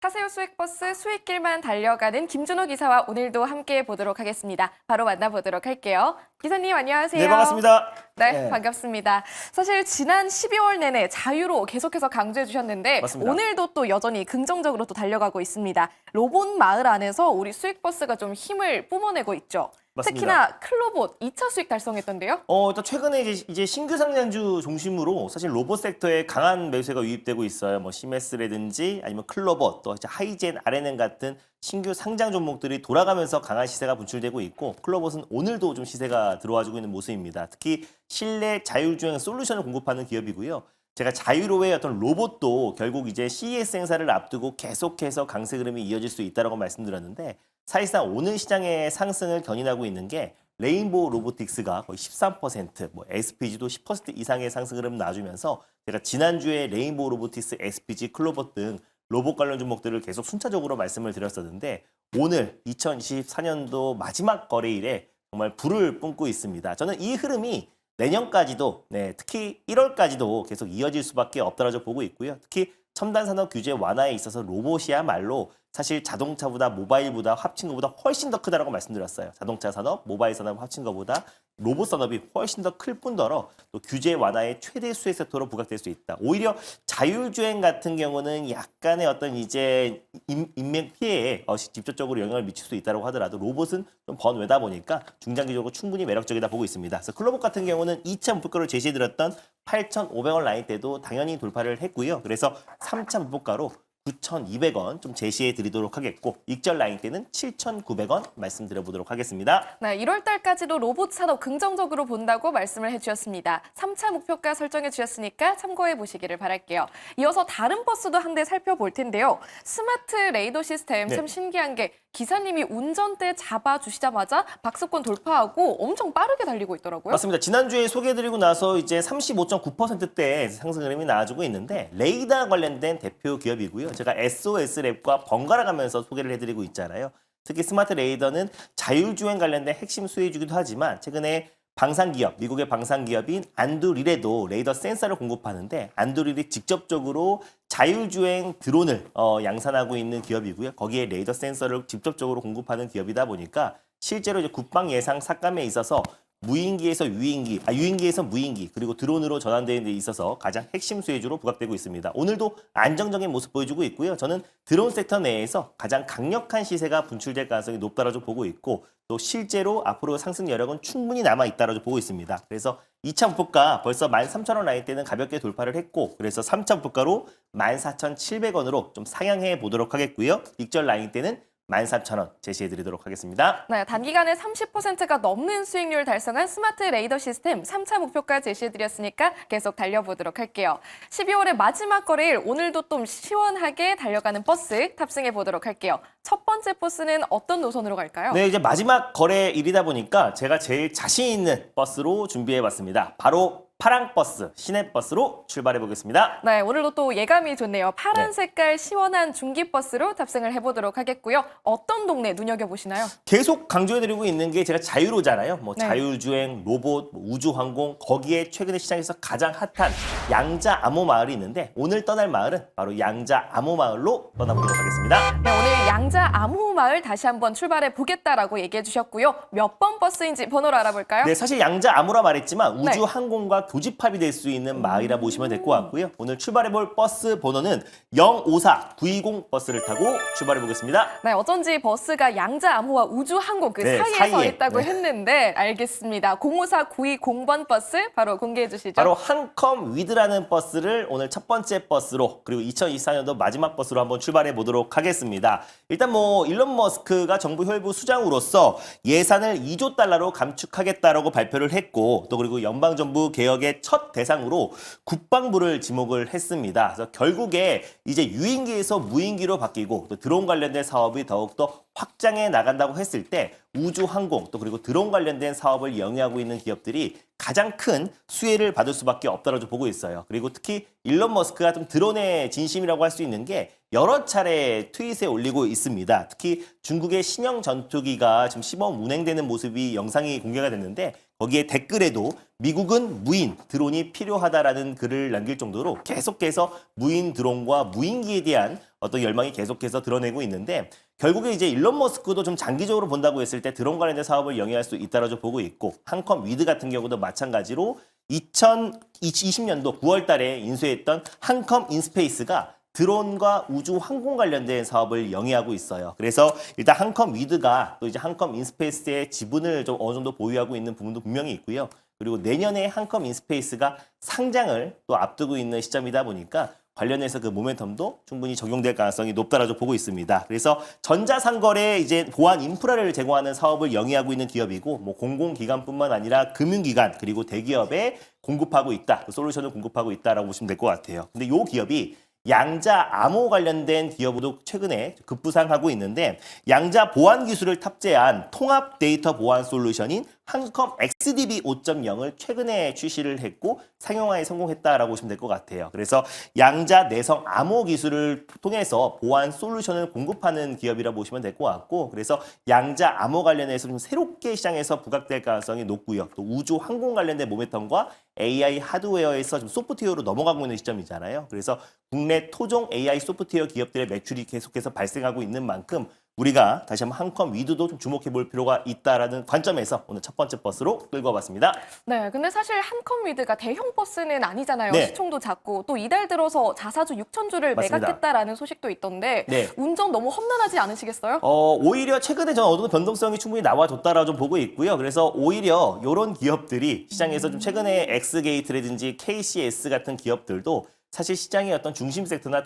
타세요 수익버스 수익길만 달려가는 김준호 기사와 오늘도 함께 보도록 하겠습니다. 바로 만나보도록 할게요. 기사님 안녕하세요. 네, 반갑습니다. 네, 반갑습니다. 사실 지난 12월 내내 자유로 계속해서 강조해 주셨는데 맞습니다. 오늘도 또 여전히 긍정적으로 또 달려가고 있습니다. 로봇 마을 안에서 우리 수익버스가 좀 힘을 뿜어내고 있죠. 맞습니다. 특히나 클로봇 2차 수익 달성했던데요. 일단 최근에 이제 신규 상장주 중심으로 사실 로봇 섹터에 강한 매수세가 유입되고 있어요. 뭐 시메스라든지 아니면 클로봇, 또 이제 하이젠, RNN 같은 신규 상장 종목들이 돌아가면서 강한 시세가 분출되고 있고, 클로봇은 오늘도 좀 시세가 들어와주고 있는 모습입니다. 특히 실내 자율주행 솔루션을 공급하는 기업이고요. 제가 자유로의 어떤 로봇도 결국 이제 CES 행사를 앞두고 계속해서 강세 흐름이 이어질 수 있다고 말씀드렸는데, 사실상 오늘 시장의 상승을 견인하고 있는 게 레인보우 로보틱스가 거의 13%, 뭐 SPG도 10% 이상의 상승 흐름 놔주면서, 제가 지난주에 레인보우 로보틱스, SPG, 클로봇 등 로봇 관련 종목들을 계속 순차적으로 말씀을 드렸었는데, 오늘 2024년도 마지막 거래일에 정말 불을 뿜고 있습니다. 저는 이 흐름이 내년까지도, 특히 1월까지도 계속 이어질 수밖에 없다라고 보고 있고요. 특히 첨단 산업 규제 완화에 있어서 로봇이야말로 사실 자동차보다 모바일보다 합친 것보다 훨씬 더 크다라고 말씀드렸어요. 자동차 산업, 모바일 산업 합친 것보다 로봇 산업이 훨씬 더 클 뿐더러 또 규제 완화의 최대 수혜 섹터로 부각될 수 있다. 오히려 자율주행 같은 경우는 약간의 어떤 이제 인명 피해에 직접적으로 영향을 미칠 수 있다고 하더라도, 로봇은 좀 번외다 보니까 중장기적으로 충분히 매력적이다 보고 있습니다. 그래서 클로봇 같은 경우는 2차 목표가로 제시해드렸던 8,500원 라인 때도 당연히 돌파를 했고요. 그래서 3차 목표가로 9,200원 좀 제시해 드리도록 하겠고, 익절 라인 때는 7,900원 말씀드려보도록 하겠습니다. 네, 1월 달까지도 로봇 산업 긍정적으로 본다고 말씀을 해주셨습니다. 3차 목표가 설정해 주셨으니까 참고해 보시기를 바랄게요. 이어서 다른 버스도 한 대 살펴볼 텐데요. 스마트 레이더 시스템 참 신기한 게 기사님이 운전대 잡아주시자마자 박스권 돌파하고 엄청 빠르게 달리고 있더라고요. 맞습니다. 지난주에 소개해드리고 나서 이제 35.9%대 상승 흐름이 나와주고 있는데, 레이더 관련된 대표 기업이고요. 제가 SOS랩과 번갈아 가면서 소개를 해드리고 있잖아요. 특히 스마트 레이더는 자율주행 관련된 핵심 수혜주기도 하지만, 최근에 방산기업, 미국의 방산기업인 안두릴에도 레이더 센서를 공급하는데, 안두릴이 직접적으로 자율주행 드론을 양산하고 있는 기업이고요. 거기에 레이더 센서를 직접적으로 공급하는 기업이다 보니까 실제로 이제 국방 예상 삭감에 있어서 무인기에서 유인기, 유인기에서 무인기, 그리고 드론으로 전환되는 데 있어서 가장 핵심 수혜주로 부각되고 있습니다. 오늘도 안정적인 모습 보여주고 있고요. 저는 드론 섹터 내에서 가장 강력한 시세가 분출될 가능성이 높다라고 보고 있고, 또 실제로 앞으로 상승 여력은 충분히 남아있다라고 보고 있습니다. 그래서 2차 목표가 벌써 13,000원 라인 때는 가볍게 돌파를 했고, 그래서 3차 목표가로 14,700원으로 좀 상향해 보도록 하겠고요. 익절 라인 때는 13,000원 제시해드리도록 하겠습니다. 네, 단기간에 30%가 넘는 수익률 달성한 스마트 레이더 시스템 3차 목표가 제시해드렸으니까 계속 달려보도록 할게요. 12월의 마지막 거래일 오늘도 좀 시원하게 달려가는 버스 탑승해보도록 할게요. 첫 번째 버스는 어떤 노선으로 갈까요? 네, 이제 마지막 거래일이다 보니까 제가 제일 자신 있는 버스로 준비해봤습니다. 바로 파랑버스, 시내버스로 출발해보겠습니다. 네, 오늘도 또 예감이 좋네요. 파란 색깔 시원한 중기버스로 탑승을 해보도록 하겠고요. 어떤 동네 눈여겨보시나요? 계속 강조해드리고 있는 게 제가 자유로잖아요. 뭐 네. 자율주행, 로봇, 우주항공, 거기에 최근에 시장에서 가장 핫한 양자 암호 마을이 있는데, 오늘 떠날 마을은 바로 양자 암호 마을로 떠나보도록 하겠습니다. 네, 오늘 양자 암호마을 다시 한번 출발해 보겠다라고 얘기해 주셨고요. 몇 번 버스인지 번호를 알아볼까요? 네, 사실 양자 암호라 말했지만 우주항공과 교집합이 될 수 있는 마을이라 보시면 될 것 같고요. 오늘 출발해볼 버스 번호는 054-920 버스를 타고 출발해보겠습니다. 네, 어쩐지 버스가 양자 암호와 우주항공 그 네, 사이에 서 사이에. 있다고 했는데 알겠습니다. 054-920번 버스 바로 공개해 주시죠. 바로 한컴 위드라는 버스를 오늘 첫 번째 버스로, 그리고 2024년도 마지막 버스로 한번 출발해 보도록 하겠습니다. 일단 뭐 일론 머스크가 정부 혈부 수장으로서 예산을 2조 달러로 감축하겠다라고 발표를 했고, 또 그리고 연방정부 개혁의 첫 대상으로 국방부를 지목을 했습니다. 그래서 결국에 이제 유인기에서 무인기로 바뀌고, 또 드론 관련된 사업이 더욱더 확장해 나간다고 했을 때, 우주항공 또 그리고 드론 관련된 사업을 영위하고 있는 기업들이 가장 큰 수혜를 받을 수밖에 없다고 보고 있어요. 그리고 특히 일론 머스크가 좀 드론의 진심이라고 할 수 있는 게 여러 차례 트윗에 올리고 있습니다. 특히 중국의 신형 전투기가 지금 시범 운행되는 모습이 영상이 공개가 됐는데, 거기에 댓글에도 미국은 무인 드론이 필요하다라는 글을 남길 정도로 계속해서 무인 드론과 무인기에 대한 어떤 열망이 계속해서 드러내고 있는데 결국에 이제 일론 머스크도 좀 장기적으로 본다고 했을 때 드론 관련된 사업을 영위할 수 있다라고 보고 있고 한컴 위드 같은 경우도 마찬가지로 2020년도 9월 달에 인수했던 한컴 인스페이스가 드론과 우주 항공 관련된 사업을 영위하고 있어요. 그래서 일단 한컴 위드가 또 이제 한컴 인스페이스의 지분을 좀 어느 정도 보유하고 있는 부분도 분명히 있고요. 그리고 내년에 한컴 인스페이스가 상장을 또 앞두고 있는 시점이다 보니까 관련해서 그 모멘텀도 충분히 적용될 가능성이 높다라고 보고 있습니다. 그래서 전자상거래 이제 보안 인프라를 제공하는 사업을 영위하고 있는 기업이고 뭐 공공기관뿐만 아니라 금융기관 그리고 대기업에 공급하고 있다. 그 솔루션을 공급하고 있다라고 보시면 될 것 같아요. 근데 이 기업이 양자 암호 관련된 기업으로 최근에 급부상하고 있는데 양자 보안 기술을 탑재한 통합 데이터 보안 솔루션인 한컴 XDB 5.0을 최근에 출시를 했고 상용화에 성공했다라고 보시면 될 것 같아요. 그래서 양자 내성 암호 기술을 통해서 보안 솔루션을 공급하는 기업이라 보시면 될 것 같고 그래서 양자 암호 관련해서 좀 새롭게 시장에서 부각될 가능성이 높고요. 또 우주 항공 관련된 모멘텀과 AI 하드웨어에서 좀 소프트웨어로 넘어가고 있는 시점이잖아요. 그래서 국내 토종 AI 소프트웨어 기업들의 매출이 계속해서 발생하고 있는 만큼 우리가 다시 한번 한컴 위드도 좀 주목해 볼 필요가 있다라는 관점에서 오늘 첫 번째 버스로 끌고 와봤습니다. 네, 근데 사실 한컴 위드가 대형 버스는 아니잖아요. 네. 시총도 작고 또 이달 들어서 자사주 6천 주를 맞습니다. 매각했다라는 소식도 있던데 네. 운전 너무 험난하지 않으시겠어요? 오히려 최근에 저는 어느 정도 변동성이 충분히 나와줬다라고 좀 보고 있고요. 그래서 오히려 이런 기업들이 시장에서 좀 최근에 엑스게이트라든지 KCS 같은 기업들도 사실 시장의 어떤 중심 섹터나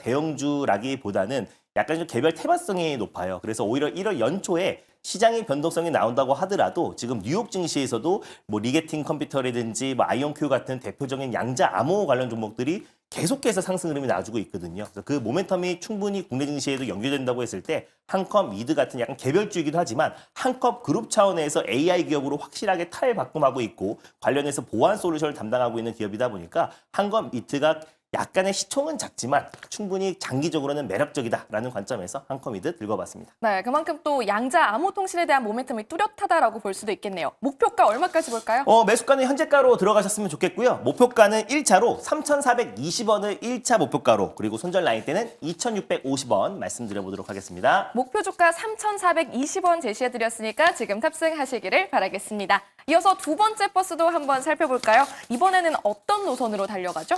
대형주라기보다는 약간 좀 개별 테마성이 높아요. 그래서 오히려 1월 연초에 시장의 변동성이 나온다고 하더라도 지금 뉴욕 증시에서도 뭐 리게팅 컴퓨터라든지 뭐 아이온큐 같은 대표적인 양자 암호 관련 종목들이 계속해서 상승 흐름이 나와주고 있거든요. 그래서 그 모멘텀이 충분히 국내 증시에도 연결된다고 했을 때 한컴 위드 같은 약간 개별주이기도 하지만 한컴 그룹 차원에서 AI 기업으로 확실하게 탈바꿈하고 있고 관련해서 보안 솔루션을 담당하고 있는 기업이다 보니까 한컴 위드가 약간의 시총은 작지만 충분히 장기적으로는 매력적이다라는 관점에서 한컴 위드 들고 와봤습니다. 네, 그만큼 또 양자 암호 통신에 대한 모멘텀이 뚜렷하다라고 볼 수도 있겠네요. 목표가 얼마까지 볼까요? 매수가는 현재가로 들어가셨으면 좋겠고요. 목표가는 1차로 3,420원을 1차 목표가로 그리고 손절 라인 때는 2,650원 말씀드려보도록 하겠습니다. 목표 주가 3,420원 제시해드렸으니까 지금 탑승하시기를 바라겠습니다. 이어서 두 번째 버스도 한번 살펴볼까요? 이번에는 어떤 노선으로 달려가죠?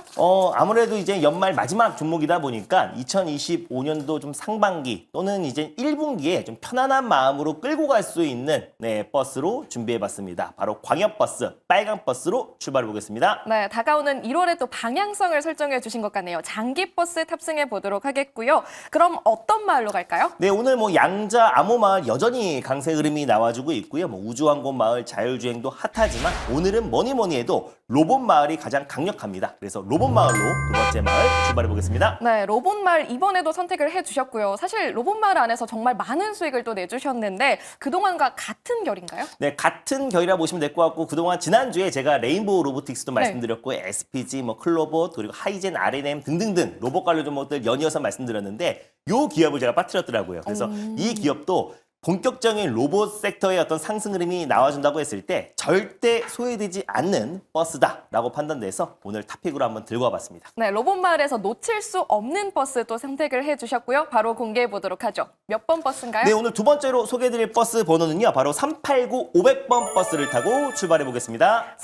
아무래도 이제 연말 마지막 종목이다 보니까 2025년도 좀 상반기 또는 이제 1분기에 좀 편안한 마음으로 끌고 갈 수 있는 버스로 준비해봤습니다. 바로 광역버스, 빨간 버스로 출발해 보겠습니다. 네, 다가오는 1월에 또 방향성을 설정해 주신 것 같네요. 장기 버스 탑승해 보도록 하겠고요. 그럼 어떤 마을로 갈까요? 네, 오늘 뭐 양자 암호 마을 여전히 강세 흐름이 나와주고 있고요. 뭐 우주항공 마을 자율주행도 핫하지만 오늘은 뭐니 해도 로봇 마을이 가장 강력합니다. 그래서 로봇 마을로 두 번째 마을 출발해 보겠습니다. 네, 로봇 마을 이번에도 선택을 해주셨고요. 사실 로봇 마을 안에서 정말 많은 수익을 또 내주셨는데 그동안과 같은 결인가요? 네, 같은 결이라 보시면 될 것 같고 그동안 지난주에 제가 레인보우 로보틱스도 말씀드렸고 SPG, 뭐 클로봇 그리고 하이젠 R&M 등등등 로봇 관련 종목들 연이어서 말씀드렸는데 요 기업을 제가 빠뜨렸더라고요. 그래서 이 기업도 본격적인 로봇 섹터의 어떤 상승 흐름이 나와준다고 했을 때 절대 소외되지 않는 버스다라고 판단돼서 오늘 탑픽으로 한번 들고 와봤습니다. 네, 로봇 마을에서 놓칠 수 없는 버스 또 선택을 해주셨고요. 바로 공개해 보도록 하죠. 몇 번 버스인가요? 네, 오늘 두 번째로 소개해드릴 버스 번호는요. 바로 389-500번 버스를 타고 출발해 보겠습니다.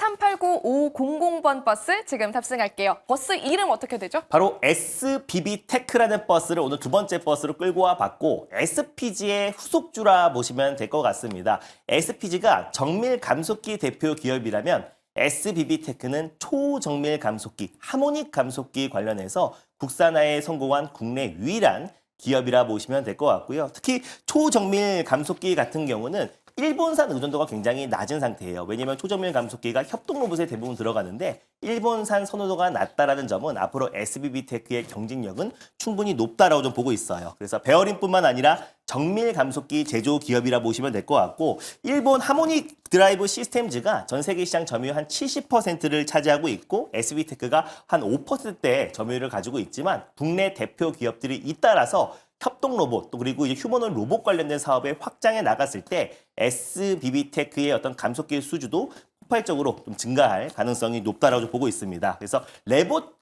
389-500번 버스 지금 탑승할게요. 버스 이름 어떻게 되죠? 바로 SBB 테크라는 버스를 오늘 두 번째 버스로 끌고 와봤고 SPG의 후속주라 보시면 될 것 같습니다. SPG가 정밀 감속기 대표 기업이라면 SBB 테크는 초정밀 감속기, 하모닉 감속기 관련해서 국산화에 성공한 국내 유일한 기업이라 보시면 될 것 같고요. 특히 초정밀 감속기 같은 경우는 일본산 의존도가 굉장히 낮은 상태예요. 왜냐하면 초정밀 감속기가 협동 로봇에 대부분 들어가는데 일본산 선호도가 낮다라는 점은 앞으로 SBB 테크의 경쟁력은 충분히 높다라고 좀 보고 있어요. 그래서 베어링뿐만 아니라 정밀 감속기 제조 기업이라 보시면 될 것 같고 일본 하모닉 드라이브 시스템즈가 전 세계 시장 점유율 한 70%를 차지하고 있고 SBB 테크가 한 5%대 점유율을 가지고 있지만 국내 대표 기업들이 잇따라서 협동 로봇 또 그리고 이제 휴머노id 로봇 관련된 사업에 확장해 나갔을 때 SBB 테크의 어떤 감속기 수주도 폭발적으로 좀 증가할 가능성이 높다라고 보고 있습니다. 그래서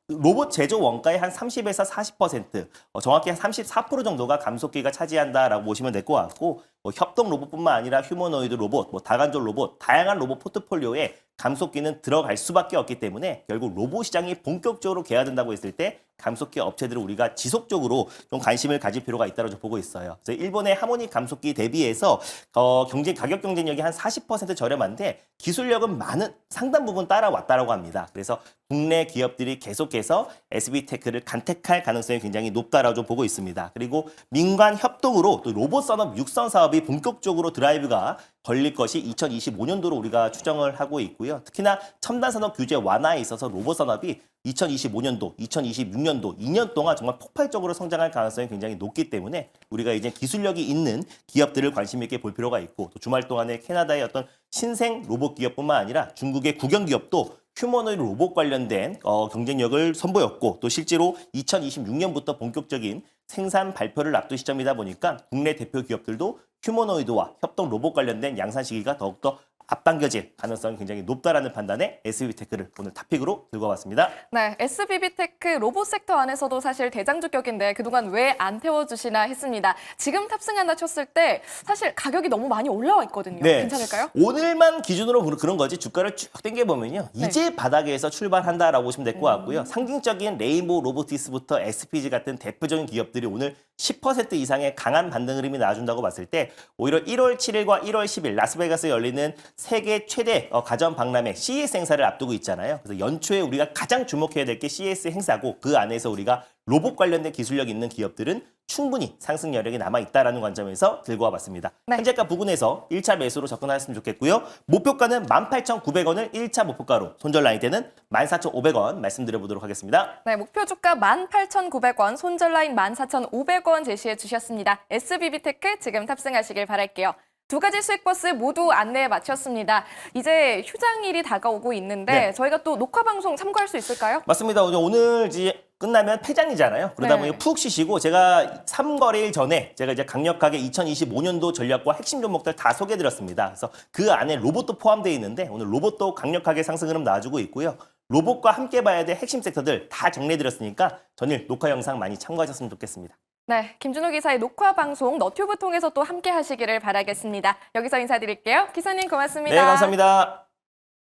로봇 제조 원가의 한 30에서 40%, 정확히 한 34% 정도가 감속기가 차지한다라고 보시면 될 것 같고, 협동 로봇뿐만 아니라 휴머노이드 로봇, 다간조 로봇, 다양한 로봇 포트폴리오에 감속기는 들어갈 수밖에 없기 때문에 결국 로봇 시장이 본격적으로 개화된다고 했을 때 감속기 업체들을 우리가 지속적으로 좀 관심을 가질 필요가 있다고 보고 있어요. 그래서 일본의 하모닉 감속기 대비해서 가격 경쟁력이 한 40% 저렴한데 기술력은 상당 부분 따라왔다라고 합니다. 그래서 국내 기업들이 계속해서 SB테크를 간택할 가능성이 굉장히 높다라고 보고 있습니다. 그리고 민관 협동으로 또 로봇 산업 육성 사업이 본격적으로 드라이브가 걸릴 것이 2025년도로 우리가 추정을 하고 있고요. 특히나 첨단 산업 규제 완화에 있어서 로봇 산업이 2025년도, 2026년도 2년 동안 정말 폭발적으로 성장할 가능성이 굉장히 높기 때문에 우리가 이제 기술력이 있는 기업들을 관심 있게 볼 필요가 있고, 또 주말 동안에 캐나다의 어떤 신생 로봇 기업뿐만 아니라 중국의 국영 기업도 휴머노이드 로봇 관련된 경쟁력을 선보였고, 또 실제로 2026년부터 본격적인 생산 발표를 앞둔 시점이다 보니까 국내 대표 기업들도 휴머노이드와 협동 로봇 관련된 양산 시기가 더욱더 앞당겨질 가능성이 굉장히 높다라는 판단에 SB테크를 오늘 탑픽으로 들고 와봤습니다. 네, SBB테크 로봇 섹터 안에서도 사실 대장주격인데 그동안 왜 안 태워주시나 했습니다. 지금 탑승한다 쳤을 때 사실 가격이 너무 많이 올라와 있거든요. 네. 괜찮을까요? 오늘만 기준으로 그런 거지 주가를 쭉 당겨보면요. 네. 이제 바닥에서 출발한다라고 보시면 될 것 같고요. 상징적인 레인보우 로보티스부터 SPG 같은 대표적인 기업들이 오늘 10% 이상의 강한 반등 흐름이 나와준다고 봤을 때 오히려 1월 7일과 1월 10일 라스베가스에 열리는 세계 최대 가전 박람회 CES 행사를 앞두고 있잖아요. 그래서 연초에 우리가 가장 주목해야 될 게 CES 행사고, 그 안에서 우리가 로봇 관련된 기술력 있는 기업들은 충분히 상승 여력이 남아있다는 관점에서 들고 와봤습니다. 네. 현재가 부근에서 1차 매수로 접근하셨으면 좋겠고요. 목표가는 18,900원을 1차 목표가로, 손절 라인 때는 14,500원 말씀드려보도록 하겠습니다. 네, 목표 주가 18,900원, 손절 라인 14,500원 제시해 주셨습니다. SBB테크 지금 탑승하시길 바랄게요. 두 가지 수익 버스 모두 안내에 마쳤습니다. 이제 휴장일이 다가오고 있는데 네. 저희가 또 녹화 방송 참고할 수 있을까요? 맞습니다. 오늘 이제 끝나면 폐장이잖아요. 그러다 네. 보니 푹 쉬시고, 제가 3거래일 전에 제가 이제 강력하게 2025년도 전략과 핵심 종목들 다 소개해드렸습니다. 그래서 그 안에 로봇도 포함되어 있는데 오늘 로봇도 강력하게 상승 흐름 나와주고 있고요. 로봇과 함께 봐야 될 핵심 섹터들 다 정리해드렸으니까 전일 녹화 영상 많이 참고하셨으면 좋겠습니다. 네, 김준호 기사의 녹화 방송 너튜브 통해서 또 함께 하시기를 바라겠습니다. 여기서 인사드릴게요. 기사님 고맙습니다. 네, 감사합니다.